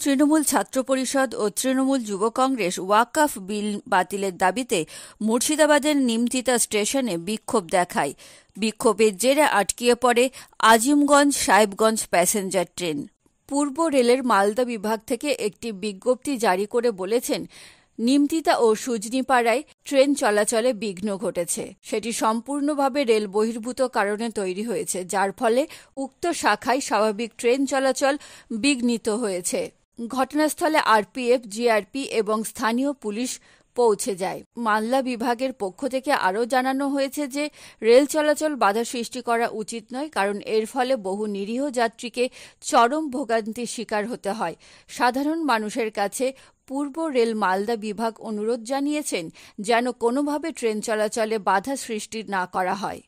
তৃণমূল ছাত্র পরিষদ ও তৃণমূল যুব কংগ্রেস ওয়াকফ বিল বাতিলের দাবিতে মুর্শিদাবাদের নিমতিতা স্টেশনে বিক্ষোভ দেখায়। বিক্ষোভের জেরে আটকিয়ে পড়ে আজিমগঞ্জ সাহেবগঞ্জ প্যাসেঞ্জার ট্রেন। পূর্ব রেলের মালদা বিভাগ থেকে একটি বিজ্ঞপ্তি জারি করে বলেছেন, নিমতিতা ও সুজনিপাড়ায় ট্রেন চলাচলে বিঘ্ন ঘটেছে। সেটি সম্পূর্ণভাবে রেল বহির্ভূত কারণে তৈরি হয়েছে, যার ফলে উক্ত শাখায় স্বাভাবিক ট্রেন চলাচল বিঘ্নিত হয়েছে। ঘটনাস্থলে আরপিএফ, জিআরপি এবং স্থানীয় পুলিশ পৌঁছে যায়। মালদা বিভাগের পক্ষ থেকে আরও জানানো হয়েছে যে রেল চলাচল বাধা সৃষ্টি করা উচিত নয়, কারণ এর ফলে বহু নিরীহ যাত্রীকে চরম ভোগান্তির শিকার হতে হয়। সাধারণ মানুষের কাছে পূর্ব রেল মালদা বিভাগ অনুরোধ জানিয়েছেন যেন কোনোভাবে ট্রেন চলাচলে বাধা সৃষ্টি না করা হয়।